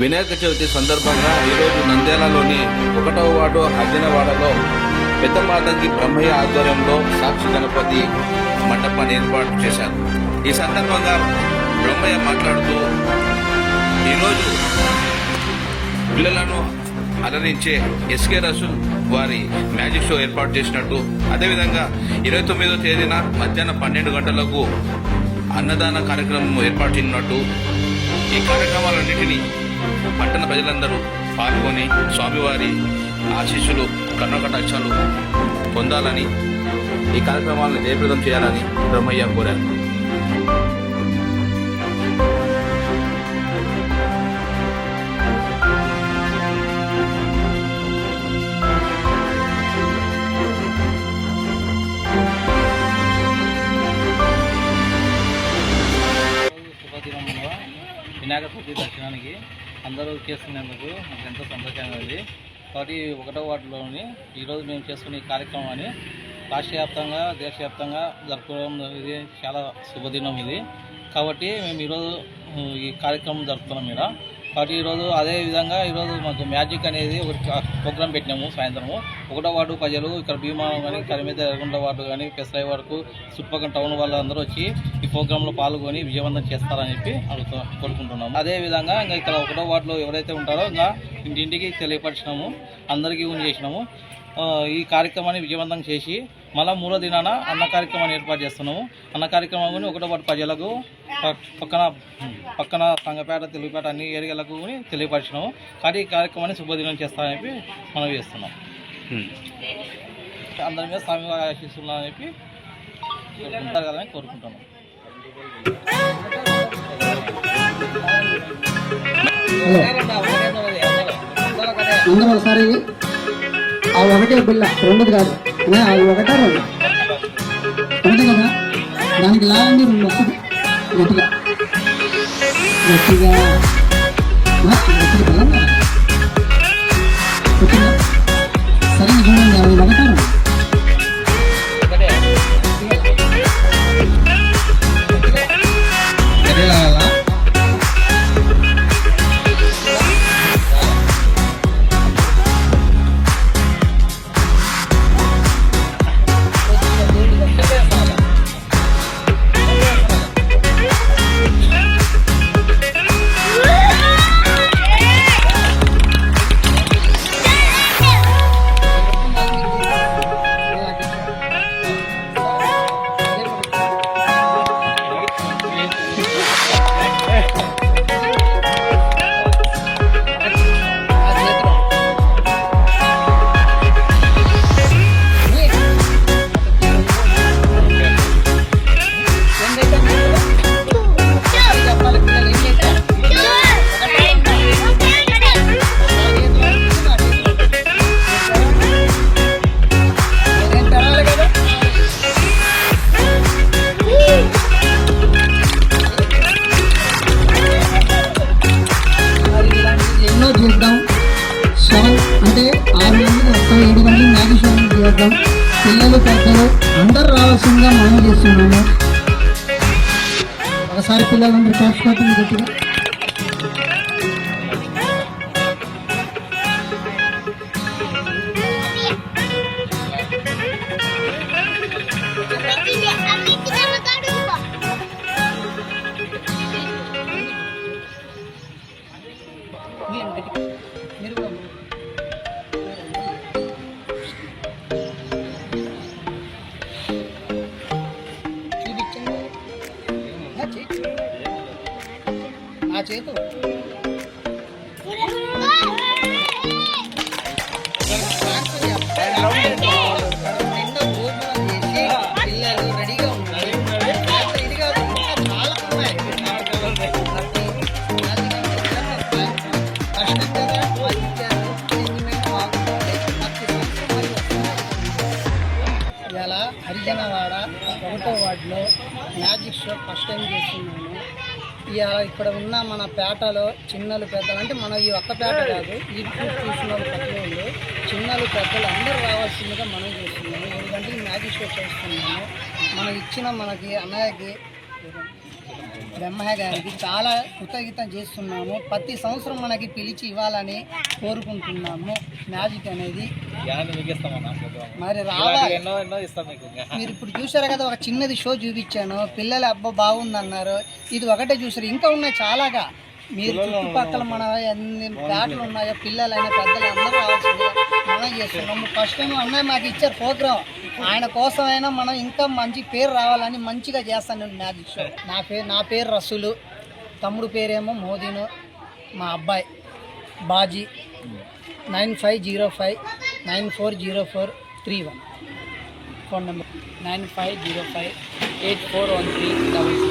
వినాయక చవితి సందర్భంగా ఈరోజు నంద్యాలలోని 1వ వార్డు అర్జునవాడలో పెద్ద మాతంగి బ్రహ్మయ్య ఆధ్వర్యంలో సాక్షి గణపతి మండపాన్ని ఏర్పాటు చేశారు. ఈ సందర్భంగా బ్రహ్మయ్య మాట్లాడుతూ ఈరోజు పిల్లలను అలరించే ఎస్కే రసూల్ వారి మ్యాజిక్ షో ఏర్పాటు చేసినట్టు, అదేవిధంగా 29వ తేదీన మధ్యాహ్నం 12 గంటలకు అన్నదాన కార్యక్రమం ఏర్పాటు చేయనున్నట్టు, ఈ కార్యక్రమాలన్నింటినీ పట్టణ ప్రజలందరూ పాల్గొని స్వామివారి ఆశీస్సులు కర్ణకటాక్షాలు పొందాలని, ఈ కార్యక్రమాలను జయప్రదం చేయాలని బ్రహ్మయ్య కోరారు. వినాయక చవితి దర్శనానికి అందరూ చేసుకునేందుకు నాకు ఎంతో సంతోషంగా ఉంది. కాబట్టి 1వ వార్డులోని ఈరోజు మేము చేసుకునే కార్యక్రమాన్ని రాష్ట్ర వ్యాప్తంగా దేశవ్యాప్తంగా జరుపుకోవడం ఇది చాలా శుభదినం ఇది. కాబట్టి మేము ఈరోజు ఈ కార్యక్రమం జరుపుతున్నాం ఇక్కడ. కాబట్టి ఈరోజు అదేవిధంగా ఈరోజు మాకు మ్యాజిక్ అనేది ఒక ప్రోగ్రామ్ పెట్టినాము. సాయంత్రము 1వ వార్డు ప్రజలు ఇక్కడ భీమానం కానీ కరిమేద ఎర్రగుంట వార్డు కానీ పెసరాయి వార్డుకు చుట్టుపక్కల టౌన్ వాళ్ళందరూ వచ్చి ఈ ప్రోగ్రాంలో పాల్గొని విజయవంతం చేస్తారని చెప్పి కోరుకుంటున్నాము. అదేవిధంగా ఇంకా ఇక్కడ 1వ వార్డులో ఎవరైతే ఉంటారో ఇంకా ఇంటింటికి తెలియపరిచినాము, అందరికీ ఊని చేసినాము. ఈ కార్యక్రమాన్ని విజయవంతం చేసి మళ్ళీ 3వ దినాన అన్న కార్యక్రమాన్ని ఏర్పాటు చేస్తున్నాము. అన్న కార్యక్రమాన్ని 1వ వార్డు ప్రజలకు పక్కన సంగపేట తెలుగుపేట అన్ని ఏరియాలకు తెలియపరిచినాము. కాబట్టి ఈ కార్యక్రమాన్ని శుభదినం చేస్తామని చెప్పి మనం చేస్తున్నాం. అందరి మీద స్వామి ఆశిస్తున్నామని చెప్పి కదని కోరుకుంటున్నాం. ఒకసారి ఆ ఒకటే బిల్ల రెండుది కాదు, అది ఒకటే రెండు ఒకటి కదా, దానికి లాగండి 2 వస్తుంది గట్టిగా గట్టిగా గట్టిగా గట్టిగా సరే చూడండి, అది ఒకటే రెండు చేద్దాం. అంటే 6 గంటలకు వస్తాం, 7 గంటలకు మ్యాజిక్ షో చేద్దాం. పిల్లలు పెద్దలు అందరూ రావాల్సిందిగా మనం చేస్తున్నాము. ఒకసారి పిల్లలందరూ కోర్చుకోవటం గట్టిగా ఆ చేతు పిల్లలు రెడీగా ఉన్నారు. ఇదిగా చాలా ఉన్నాయి. ఇలా హరిజనవాడ 1వ వార్డులో మ్యాజిక్ షో ఫస్ట్ టైం చేస్తున్నాను. ఇక్కడ ఉన్న మన పేటలో చిన్నలు పెద్దలు, అంటే మన ఈ ఒక్క పేట కాదు, ఈ చూసిన వాళ్ళు ప్రతి వాళ్ళు చిన్నలు పెద్దలు అందరూ రావాల్సిందిగా మనం చేస్తున్నాము. ఎందుకంటే ఈ మ్యాజిక్ షో చేస్తున్నాము. మనం ఇచ్చిన మనకి అన్నయ్యకి బ్రహ్మయ్య గారికి చాలా కృతజ్ఞత చేస్తున్నాము. ప్రతి సంవత్సరం మనకి పిలిచి ఇవ్వాలని కోరుకుంటున్నాము. మ్యాజిక్ అనేది మరి రావాలి. మీరు ఇప్పుడు చూసారు కదా, ఒక చిన్నది షో చూపించాను, పిల్లలు అబ్బా బాగుందన్నారు. ఇది ఒకటే చూసారు, ఇంకా ఉన్నాయి చాలాగా. మీరు చుట్టుపక్కల మన ఎన్ని ప్లాట్లు ఉన్నాయో, పిల్లలైన పెద్దలు అందరూ రావాల్సిందిగా మనం చేస్తున్నాము. ఫస్ట్ టైం అన్నయ్య మాకు ఇచ్చారు ప్రోగ్రామ్, ఆయన కోసమైనా మనం ఇంకా మంచి పేరు రావాలని మంచిగా చేస్తాను మ్యాజిక్ షో. నా పేరు రసూలు, తమ్ముడు పేరేమో మోదీను, మా అబ్బాయి బాజీ. 9505940431 phone number 9505841366.